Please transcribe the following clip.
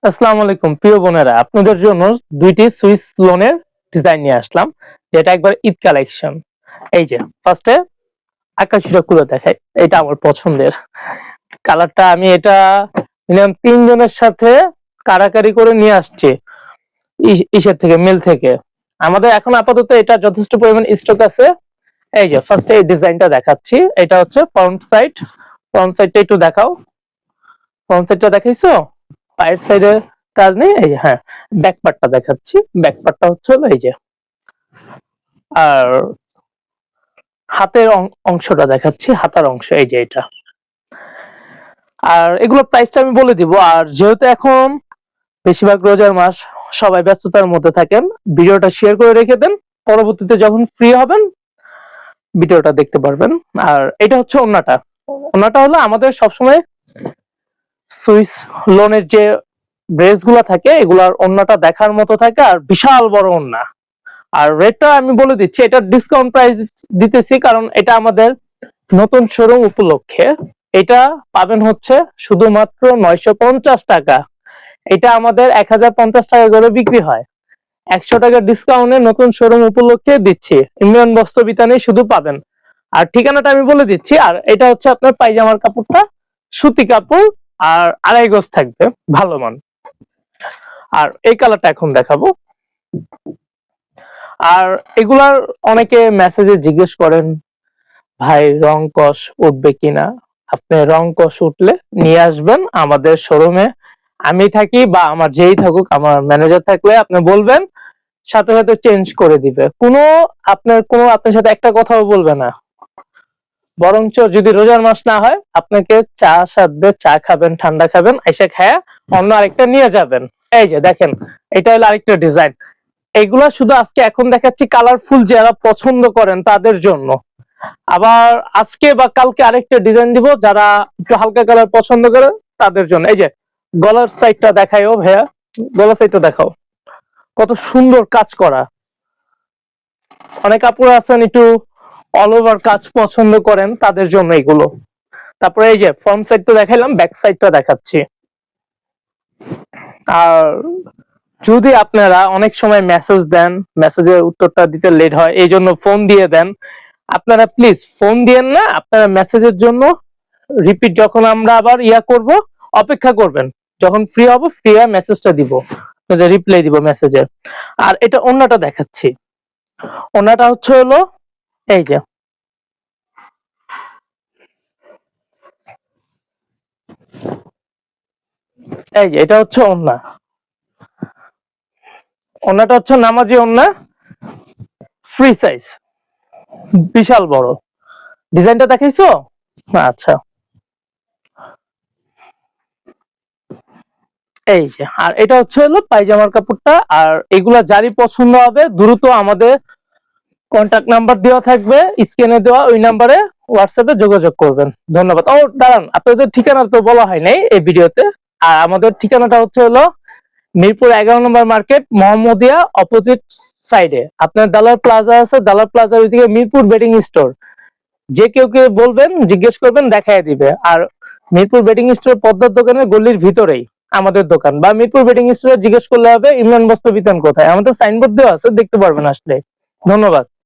আসসালামু আলাইকুম প্রিয় বোনেরা, আপনাদের জন্য দুইটি সুইস লোনের ডিজাইন নিয়ে আসলাম, যেটা একবার ঈদ কালেকশন। এই যে ফার্স্টে আকাশিটা খুলে দেখাই, এটা আমার পছন্দের কালারটা। আমি এটা মিনিমাম 3 জনের সাথে কারাকারি করে নিয়ে আসছি ইসের থেকে, মিল থেকে। আমাদের এখন আপাতত এটা যথেষ্ট পরিমাণ স্টক আছে। এই যে ফার্স্টে এই ডিজাইনটা দেখাচ্ছি, এটা হচ্ছে ফ্রন্ট সাইড। ফ্রন্ট সাইডটা একটু দেখাও। ফ্রন্ট সাইডটা দেখাইছো? পায়ের সাইডে কাজ নেই। এই যে হ্যাঁ, ব্যাক পার্টটা দেখাচ্ছি। ব্যাক পার্টটা হচ্ছে হলো এই যে, আর হাতের অংশটা দেখাচ্ছি, হাতার অংশ এই যে এটা। আর এগুলো প্রাইসটা আমি বলে দিব। আর যেহেতু এখন বেশিরভাগ রোজার মাস, সবাই ব্যস্ততার মধ্যে থাকেন, ভিডিওটা শেয়ার করে রেখে দেন, পরবর্তীতে যখন ফ্রি হবেন ভিডিওটা দেখতে পারবেন। আর এটা হচ্ছে ওন্নাটা। ওন্নাটা হলো আমাদের সবসময় সুইস লোনের যে ড্রেস গুলা থাকে, এগুলার ওন্নাটা দেখার মতো থাকে, আর বিশাল বড় ওন্না। আর রেটটা আমি বলে দিচ্ছি, এটা ডিসকাউন্ট প্রাইস দিতেছি কারণ এটা আমাদের নতুন শোরুম উপলক্ষে। এটা পাবেন হচ্ছে শুধুমাত্র 950 টাকা। এটা আমাদের 1050 টাকা করে বিক্রি হয়। 100 টাকা ডিসকাউন্টে নতুন শোরুম উপলক্ষে দিচ্ছি। ইমরান বস্ত্র বিতানে শুধু পাবেন। আর ঠিকানাটা আমি বলে দিচ্ছি। আর এটা হচ্ছে আপনার পায়জামার কাপড়টা সুতি কাপড়, আর 2.5 গজ থাকবে, ভালো মান। আর এই কালারটা এখন দেখাবো। আর এগুলার অনেকে মেসেজে জিজ্ঞেস করেন, ভাই রং কস উঠবে কিনা। আপনি রং কস উঠলে নিয়ে আসবেন আমাদের শোরুমে। আমি থাকি বা আমার যেই থাকুক, আমার ম্যানেজার থাকলে আপনি বলবেন, সাথে সাথে চেঞ্জ করে দিবে। আপনার সাথে একটা কথাও বলবে না। বরঞ্চ যদি রোজার মাস না হয়, আপনাকে চা সাথে চা খাবেন, ঠান্ডা খাবেন, এসে খায়া অন্য আরেকটা নিয়ে যাবেন। এই যে দেখেন, এটা হলো আরেকটা ডিজাইন। এইগুলা শুধু আজকে এখন দেখাচ্ছি কালারফুল, যারা পছন্দ করেন তাদের জন্য। আবার আজকে বা কালকে আরেকটা ডিজাইন দিব, যারা একটু হালকা কালার পছন্দ করে তাদের জন্য। এই যে গলার সাইডটা দেখাও ভাইয়া, গলার সাইডটা দেখাও, কত সুন্দর কাজ করা। অনেক আপুরা আছেন একটু অল ওভার কাজ পছন্দ করেন, তাদের জন্য এগুলো। তারপরে এই যে ফ্রন্ট সাইডটা দেখাইলাম, ব্যাক সাইডটা দেখাচ্ছি। আর যদি আপনারা অনেক সময় মেসেজ দেন, মেসেজের উত্তরটা দিতে লেট হয়, এই জন্য ফোন দিয়ে দেন, আপনারা প্লিজ ফোন দিয়েন না। আপনারা মেসেজের জন্য রিপিট, যখন আমরা আবার করব, অপেক্ষা করবেন, যখন ফ্রি হব ফ্রি হয়ে মেসেজটা দিব, আপনাদের রিপ্লাই দিব মেসেজে। আর এটা ওন্নাটা দেখাচ্ছি। ওন্নাটা হচ্ছে হলো এই যে, এই যে এটা হচ্ছে ওন্না। ওন্নাটা হচ্ছে নামাজি ওন্না, ফ্রি সাইজ, বিশাল বড়। ডিজাইনটা দেখাইছো? আচ্ছা, এই যে। আর এটা হচ্ছে হলো পায়জামার কাপড়টা। আর এগুলা যারই পছন্দ হবে দ্রুত আমাদের কন্টাক্ট নাম্বার দেওয়া থাকবে স্ক্রিনে দেওয়া, ওই নাম্বারে হোয়াটসঅ্যাপে যোগাযোগ করবেন। ধন্যবাদ। ও দাঁড়ান, আপনাদের ঠিকানা তো বলা হয় নাই এই ভিডিওতে। আর আমাদের ঠিকানাটা হচ্ছে হলো মিরপুর 11 নম্বর মার্কেট, মোহাম্মদিয়া অপোজিট সাইডে। আপনার দালাল প্লাজা আছে, দালাল প্লাজার ওইদিকে মিরপুর বেডিং স্টোর। যে কেউ বলবেন, জিজ্ঞেস করবেন, দেখায় দিবে। আর মিরপুর বেডিং স্টোর পদ্মার দোকানের গলির ভিতরেই আমাদের দোকান। বা মিরপুর বেডিং স্টোরে জিজ্ঞেস করলে হবে ইমরান বস্ত্র বিতান কোথায়, আমাদের সাইনবোর্ড দেওয়া আছে, দেখতে পারবেন আসলে। ধন্যবাদ।